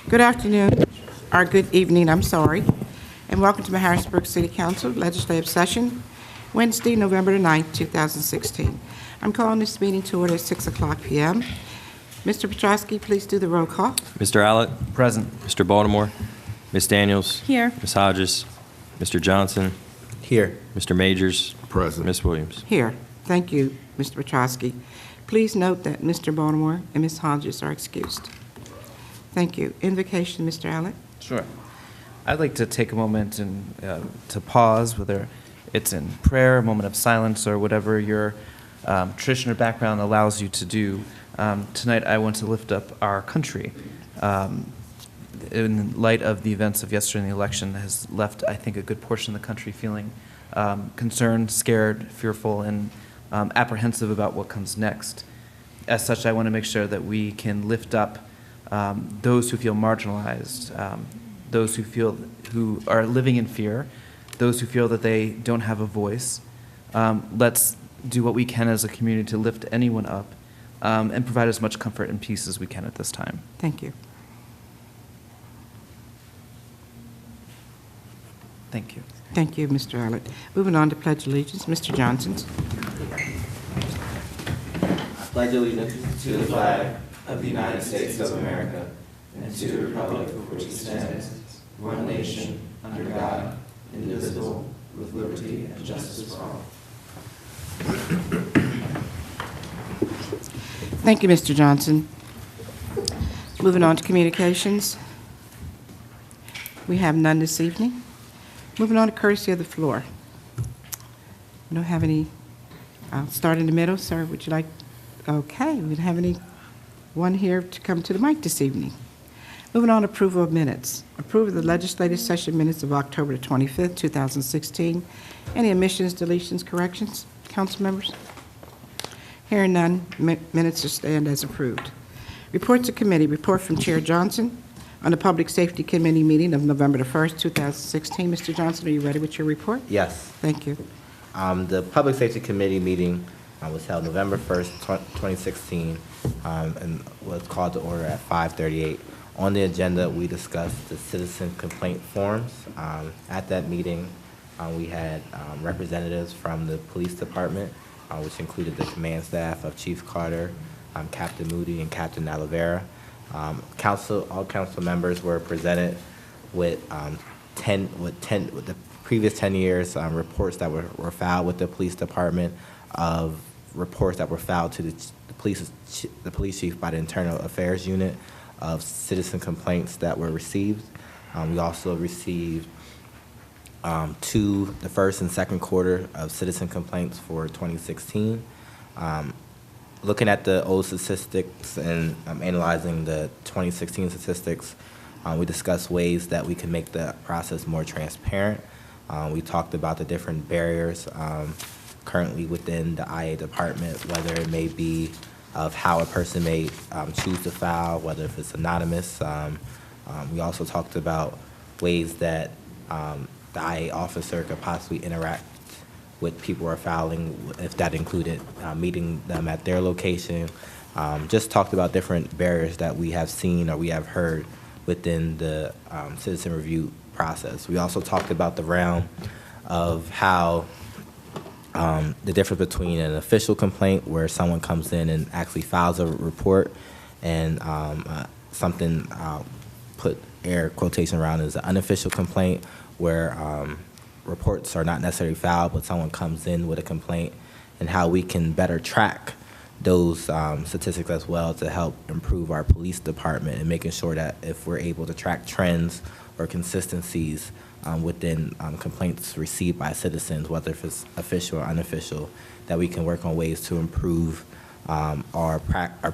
Good afternoon, or good evening, I'm sorry, and welcome to the Harrisburg City Council Legislative Session, Wednesday, November the 9th, 2016. I'm calling this meeting to order at 6 o'clock p.m. Mr. Petrosky, please do the roll call. Mr. Allett? Present. Mr. Baltimore? Ms. Daniels? Here. Ms. Hodges? Mr. Johnson? Here. Mr. Majors? Present. Ms. Williams? Here. Thank you, Mr. Petrosky. Please note that Mr. Baltimore and Ms. Hodges are excused. Thank you. Invocation, Mr. Allett. Sure. I'd like to take a moment and to pause, whether it's in prayer, a moment of silence, or whatever your tradition or background allows you to do. Tonight, I want to lift up our country. In light of the events of yesterday in the election, has left, I think, a good portion of the country feeling concerned, scared, fearful, and apprehensive about what comes next. As such, I want to make sure that we can lift up those who feel marginalized, those who are living in fear, those who feel that they don't have a voice. Let's do what we can as a community to lift anyone up and provide as much comfort and peace as we can at this time. Thank you. Thank you. Thank you, Mr. Allett. Moving on to Pledge Allegiance, Mr. Johnson. I pledge allegiance to the flag of the United States of America and to the republic for which it stands, one nation, under God, indivisible, with liberty and justice for all. Thank you, Mr. Johnson. Moving on to communications. We have none this evening. Moving on to courtesy of the floor. We don't have any. I'll start in the middle. Sir, would you like? Okay, we don't have anyone here to come to the mic this evening. Moving on to approval of minutes. Approval of the legislative session minutes of October the 25th, 2016. Any omissions, deletions, corrections, council members? Hearing none, minutes are stand as approved. Reports of committee. Report from Chair Johnson on the Public Safety Committee meeting of November the 1st, 2016. Mr. Johnson, are you ready with your report? Yes. Thank you. The Public Safety Committee meeting was held November 1st, 2016, and was called to order at 5:38. On the agenda, we discussed the citizen complaint forms. At that meeting, we had representatives from the police department, which included the command staff of Chief Carter, Captain Moody, and Captain Nalavera. All council members were presented with the previous 10 years reports that were filed with the police department, of reports that were filed to the police chief by the Internal Affairs Unit, of citizen complaints that were received. We also received the first and second quarter of citizen complaints for 2016. Looking at the old statistics and analyzing the 2016 statistics, we discussed ways that we can make the process more transparent. We talked about the different barriers currently within the IA department, whether it may be of how a person may choose to file, whether if it's anonymous. We also talked about ways that the IA officer could possibly interact with people who are filing, if that included meeting them at their location. Just talked about different barriers that we have seen or we have heard within the citizen review process. We also talked about the realm of how the difference between an official complaint, where someone comes in and actually files a report, and something I'll put air quotation around is an unofficial complaint, where reports are not necessarily filed, but someone comes in with a complaint, and how we can better track those statistics as well to help improve our police department, and making sure that if we're able to track trends or consistencies within complaints received by citizens, whether if it's official or unofficial, that we can work on ways to improve our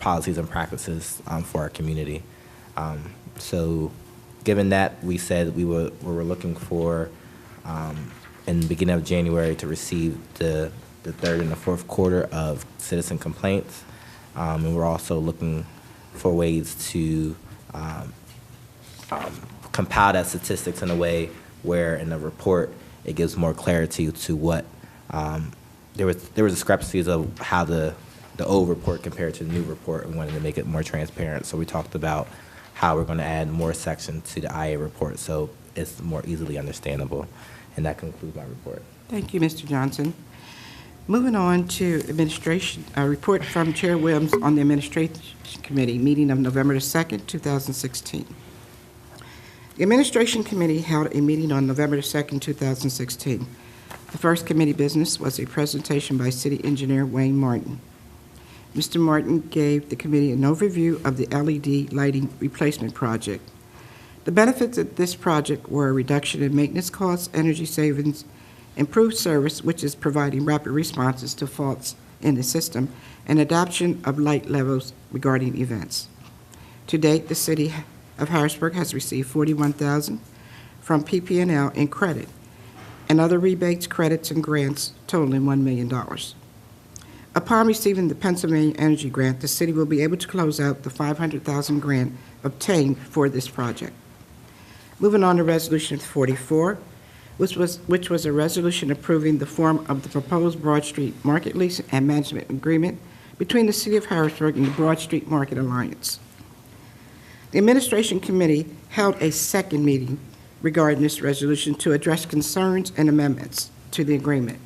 policies and practices for our community. So given that, we said we were looking for in the beginning of January to receive the third and the fourth quarter of citizen complaints. And we're also looking for ways to compile that statistics in a way where in the report it gives more clarity to what there was discrepancies of how the old report compared to the new report, and wanted to make it more transparent. So we talked about how we're going to add more sections to the IA report so it's more easily understandable. And that concludes my report. Thank you, Mr. Johnson. Moving on to administration, a report from Chair Williams on the Administration Committee meeting of November the 2nd, 2016. The Administration Committee held a meeting on November the 2nd, 2016. The first committee business was a presentation by City Engineer Wayne Martin. Mr. Martin gave the committee an overview of the LED lighting replacement project. The benefits of this project were a reduction in maintenance costs, energy savings, improved service, which is providing rapid responses to faults in the system, and adoption of light levels regarding events. To date, the City of Harrisburg has received $41,000 from PP&L in credit and other rebates, credits, and grants totaling $1 million. Upon receiving the Pennsylvania Energy Grant, the city will be able to close out the $500,000 grant obtained for this project. Moving on to Resolution 44, which was a resolution approving the form of the proposed Broad Street Market Lease and Management Agreement between the City of Harrisburg and the Broad Street Market Alliance. The Administration Committee held a second meeting regarding this resolution to address concerns and amendments to the agreement.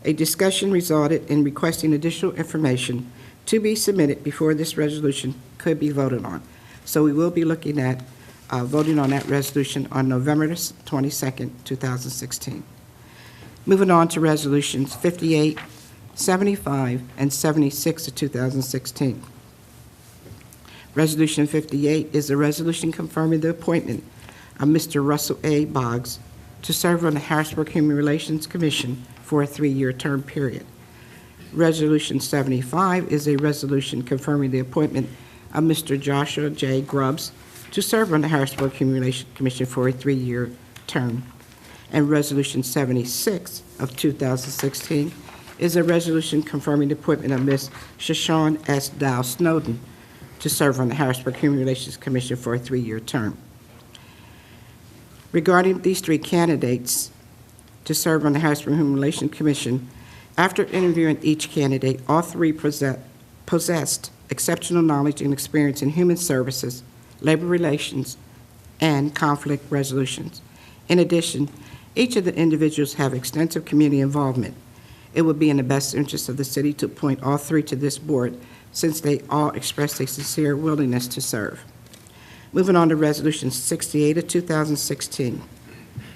A discussion resulted in requesting additional information to be submitted before this resolution could be voted on. So we will be looking at voting on that resolution on November 22nd, 2016. Moving on to resolutions 58, 75, and 76 of 2016. Resolution 58 is a resolution confirming the appointment of Mr. Russell A. Boggs to serve on the Harrisburg Human Relations Commission for a 3-year term period. Resolution 75 is a resolution confirming the appointment of Mr. Joshua J. Grubbs to serve on the Harrisburg Human Relations Commission for a 3-year term. And Resolution 76 of 2016 is a resolution confirming the appointment of Ms. Shashawn S. Dow Snowden to serve on the Harrisburg Human Relations Commission for a 3-year term. Regarding these 3 candidates to serve on the Harrisburg Human Relations Commission, after interviewing each candidate, all 3 possessed exceptional knowledge and experience in human services, labor relations, and conflict resolutions. In addition, each of the individuals have extensive community involvement. It would be in the best interest of the city to appoint all 3 to this board, since they all expressed a sincere willingness to serve. Moving on to Resolution 68 of 2016,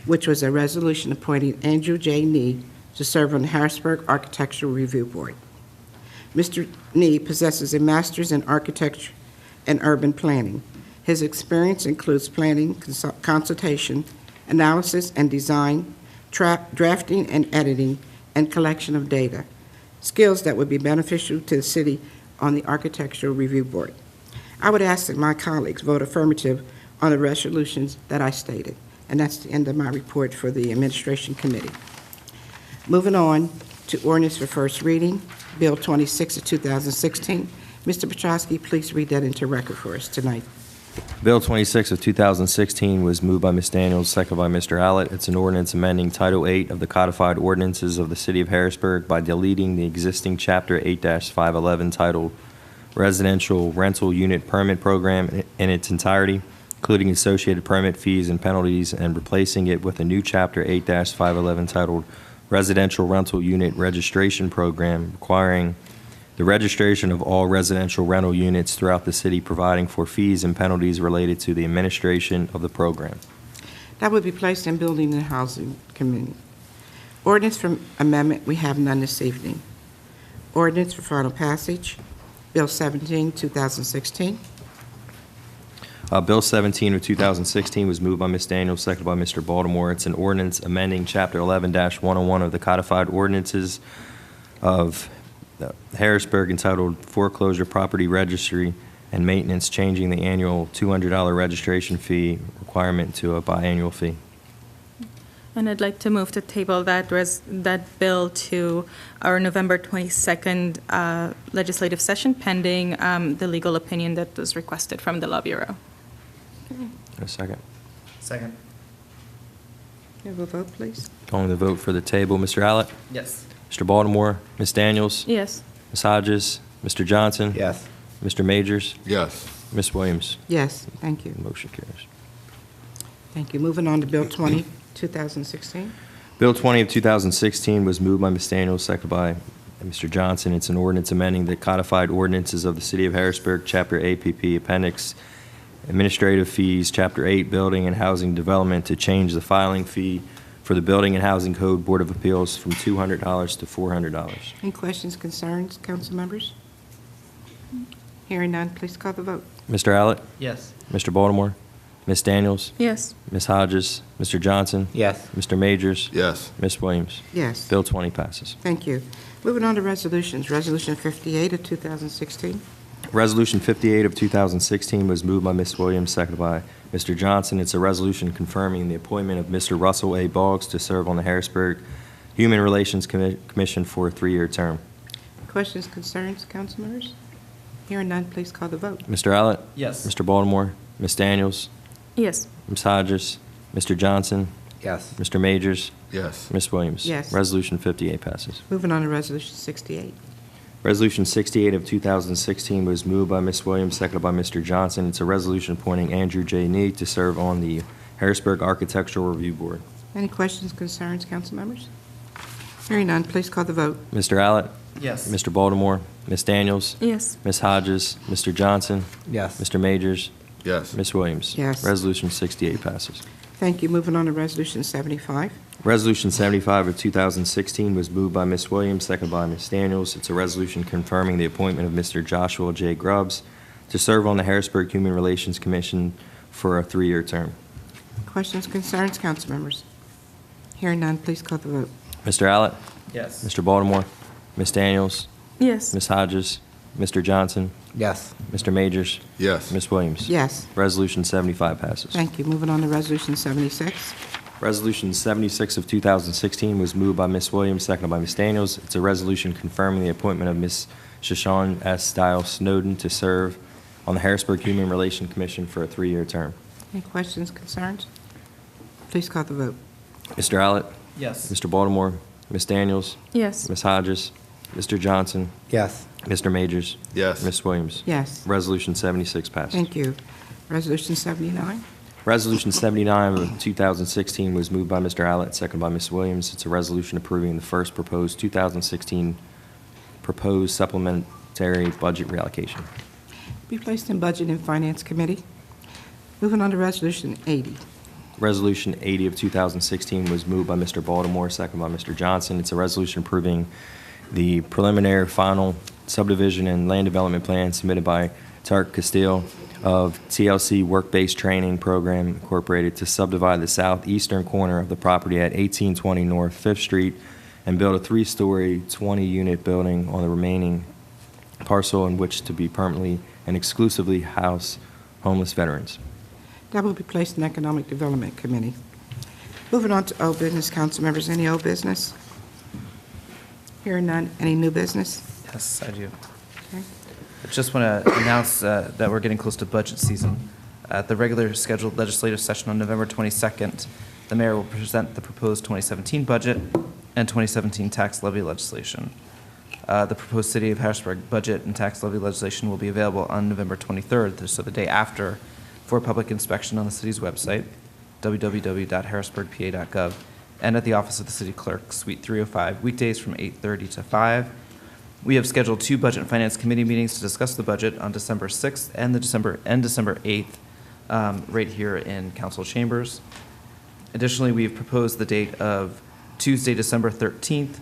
which was a resolution appointing Andrew J. Nee to serve on the Harrisburg Architectural Review Board. Mr. Nee possesses a master's in architecture and urban planning. His experience includes planning, consultation, analysis and design, drafting and editing, and collection of data, skills that would be beneficial to the city on the Architectural Review Board. I would ask that my colleagues vote affirmative on the resolutions that I stated. And that's the end of my report for the Administration Committee. Moving on to ordinance for first reading, Bill 26 of 2016. Mr. Petrosky, please read that into record for us tonight. Bill 26 of 2016 was moved by Ms. Daniels, second by Mr. Allett. It's an ordinance amending Title 8 of the Codified Ordinances of the City of Harrisburg by deleting the existing Chapter 8-511 titled Residential Rental Unit Permit Program in its entirety, including associated permit fees and penalties, and replacing it with a new Chapter 8-511 titled Residential Rental Unit Registration Program, requiring the registration of all residential rental units throughout the city, providing for fees and penalties related to the administration of the program. That would be placed in Building and Housing Committee. Ordinance for amendment, we have none this evening. Ordinance for final passage, Bill 17, 2016. Bill 17 of 2016 was moved by Ms. Daniels, seconded by Mr. Baltimore. It's an ordinance amending Chapter 11-101 of the Codified Ordinances of Harrisburg entitled Foreclosure Property Registry and Maintenance, changing the annual $200 registration fee requirement to a biannual fee. And I'd like to move to table that bill to our November 22nd legislative session, pending the legal opinion that was requested from the Law Bureau. A second. Second. Have a vote, please. Calling the vote for the table, Mr. Allett, Yes. Mr. Baltimore, Ms. Daniels, Yes. Ms. Hodges, Mr. Johnson, Yes. Mr. Majors, Yes. Ms. Williams? Yes, thank you. Motion carries. Thank you. Moving on to Bill 20, 2016. Bill 20 of 2016 was moved by Ms. Daniels, seconded by Mr. Johnson. It's an ordinance amending the codified ordinances of the City of Harrisburg, Chapter APP, Appendix Administrative Fees, Chapter 8, Building and Housing Development, to change the filing fee for the Building and Housing Code Board of Appeals from $200 to $400. Any questions, concerns, council members? Hearing none, please call the vote. Mr. Allett? Yes. Mr. Baltimore? Ms. Daniels? Yes. Ms. Hodges? Mr. Johnson? Yes. Mr. Majors? Yes. Ms. Williams? Yes, Bill 20 passes. thank you. Moving on to resolutions. Resolution 58 of 2016. Resolution 58 of 2016 was moved by Ms. Williams, seconded by Mr. Johnson. It's a resolution confirming the appointment of Mr. Russell A. Boggs to serve on the Harrisburg Human Relations Commission for a 3-year term. Questions, concerns, council members? Hearing none, please call the vote. Mr. Allett? Yes. Mr. Baltimore? Ms. Daniels? Yes. Ms. Hodges? Mr. Johnson? Yes. Mr. Majors? Yes. Ms. Williams? Yes. Resolution 58 passes. Moving on to resolution 68. Resolution 68 of 2016 was moved by Ms. Williams, seconded by Mr. Johnson. It's a resolution appointing Andrew J. Neate to serve on the Harrisburg Architectural Review Board. Any questions, concerns, council members? Hearing none, please call the vote. Mr. Allett? Yes. Mr. Baltimore? Ms. Daniels? Yes. Ms. Hodges? Mr. Johnson? Yes. Mr. Majors? Yes. Ms. Williams? Yes. Resolution 68 passes. Thank you. Moving on to resolution 75. Resolution 75 of 2016 was moved by Ms. Williams, seconded by Ms. Daniels. It's a resolution confirming the appointment of Mr. Joshua J. Grubbs to serve on the Harrisburg Human Relations Commission for a 3-year term. Questions, concerns, council members? Hearing none, please call the vote. Mr. Allett? Yes. Mr. Baltimore? Ms. Daniels? Yes. Ms. Hodges? Mr. Johnson? Yes. Mr. Majors? Yes. Ms. Williams? Yes, Resolution 75 passes. thank you. Moving on to resolution 76. Resolution 76 of 2016 was moved by Ms. Williams, seconded by Ms. Daniels. It's a resolution confirming the appointment of Ms. Shashawn S. Stiles Snowden to serve on the Harrisburg Human Relations Commission for a 3-year term. Any questions, concerns? Please call the vote. Mr. Allett? Yes. Mr. Baltimore? Ms. Daniels? Yes. Ms. Hodges? Mr. Johnson? Yes. Mr. Majors? Yes. Ms. Williams? Yes, Resolution 76 passes. thank you. Resolution 79. Resolution 79 of 2016 was moved by Mr. Allett, seconded by Ms. Williams. It's a resolution approving the first proposed 2016 proposed supplementary budget reallocation. Be placed in Budget and Finance Committee. Moving on to resolution 80. Resolution 80 of 2016 was moved by Mr. Baltimore, seconded by Mr. Johnson. It's a resolution approving the preliminary final subdivision and land development plan submitted by Tark Castile of TLC Work-Based Training Program Incorporated to subdivide the southeastern corner of the property at 1820 North 5th Street and build a 3-story, 20-unit building on the remaining parcel in which to be permanently and exclusively house homeless veterans. That will be placed in Economic Development Committee. Moving on to old business, council members. Any old business? Hearing none. Any new business? Yes, I do. Okay. I just want to announce that we're getting close to budget season. At the regular scheduled legislative session on November 22nd, the mayor will present the proposed 2017 budget and 2017 tax levy legislation. The proposed City of Harrisburg budget and tax levy legislation will be available on November 23rd, so the day after, for public inspection on the city's website, www.harrisburgpa.gov, and at the office of the city clerk, Suite 305, weekdays from 8:30 to 5. We have scheduled 2 Budget and Finance Committee meetings to discuss the budget on December 6th and December 8th, right here in council chambers. Additionally, we have proposed the date of Tuesday, December 13th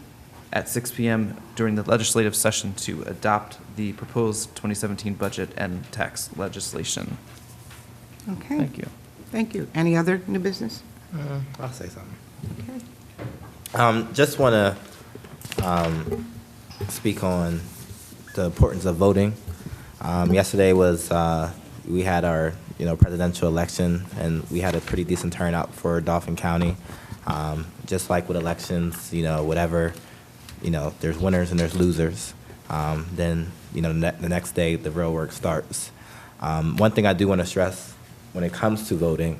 at 6 p.m. during the legislative session to adopt the proposed 2017 budget and tax legislation. Okay. Thank you. Thank you. Any other new business? I'll say something. Okay. Just want to speak on the importance of voting. Yesterday was we had our presidential election, and we had a pretty decent turnout for Dauphin County. Just like with elections, whatever, there's winners and there's losers. Then the next day the real work starts. One thing I do want to stress when it comes to voting,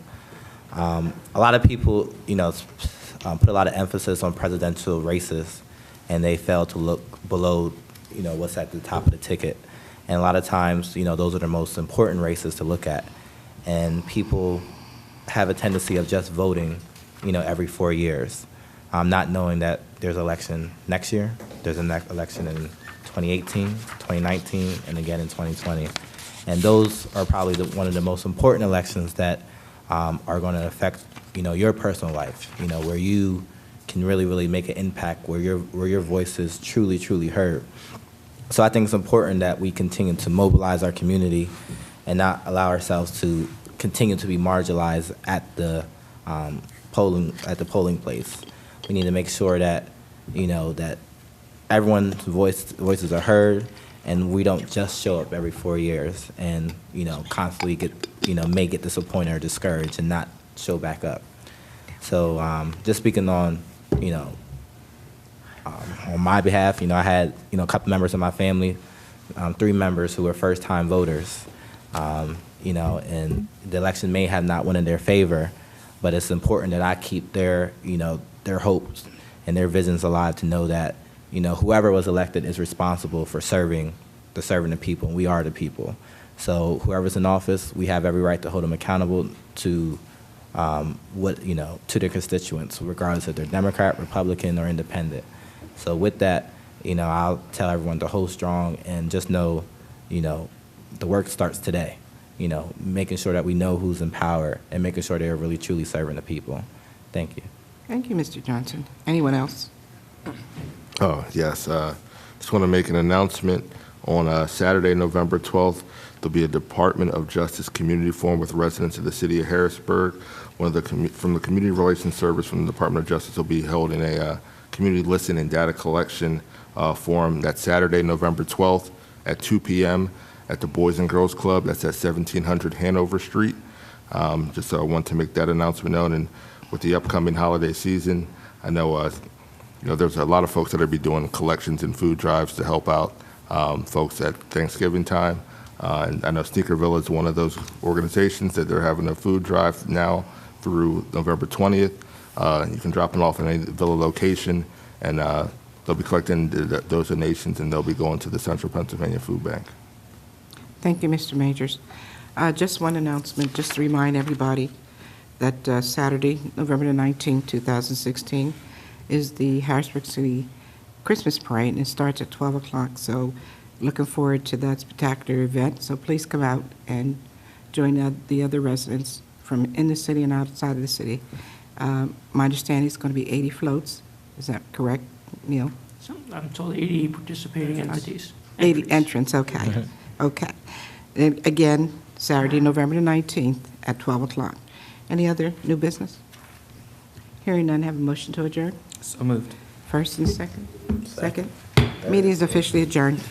a lot of people put a lot of emphasis on presidential races, and they fail to look below what's at the top of the ticket. And a lot of times, those are the most important races to look at. And people have a tendency of just voting, every 4 years, not knowing that there's an election next year, there's an election in 2018, 2019, and again in 2020. And those are probably one of the most important elections that are going to affect, your personal life, where you can really, really make an impact, where your voice is truly, truly heard. So I think it's important that we continue to mobilize our community and not allow ourselves to continue to be marginalized at the polling place. We need to make sure that, that everyone's voices are heard, and we don't just show up every 4 years and, constantly may get disappointed or discouraged and not show back up. So just speaking on, on my behalf, I had, a couple members of my family, 3 members who were first-time voters, and the election may have not went in their favor, but it's important that I keep their hopes and their visions alive to know that, whoever was elected is responsible for serving the people, and we are the people. So whoever's in office, we have every right to hold them accountable to to their constituents, regardless if they're Democrat, Republican, or Independent. So with that, I'll tell everyone to hold strong and just know, the work starts today. Making sure that we know who's in power and making sure they're really truly serving the people. Thank you. Thank you, Mr. Johnson. Anyone else? Oh, yes. Just want to make an announcement. On Saturday, November 12th, there'll be a Department of Justice Community Forum with residents of the city of Harrisburg. From the Community Relations Service from the Department of Justice will be holding a community listen and data collection forum. That's Saturday, November 12th at 2 p.m. at the Boys and Girls Club. That's at 1700 Hanover Street. Just want to make that announcement known. And with the upcoming holiday season, I know there's a lot of folks that will be doing collections and food drives to help out folks at Thanksgiving time. And I know Sneakerville is one of those organizations that they're having a food drive now through November 20th. You can drop them off in any Villa location, and they'll be collecting those donations, and they'll be going to the Central Pennsylvania Food Bank. Thank you, Mr. Majors. Just one announcement, just to remind everybody that Saturday, November the 19th, 2016, is the Harrisburg City Christmas Parade, and it starts at 12 o'clock. So looking forward to that spectacular event. So please come out and join the other residents from in the city and outside of the city. My understanding is going to be 80 floats. Is that correct, Neil? So I'm told 80 participating entities. 80 entrants, okay. Okay. And again, Saturday, November the 19th at 12 o'clock. Any other new business? Hearing none, have a motion to adjourn? So moved. First and second? Second. Meeting is officially adjourned.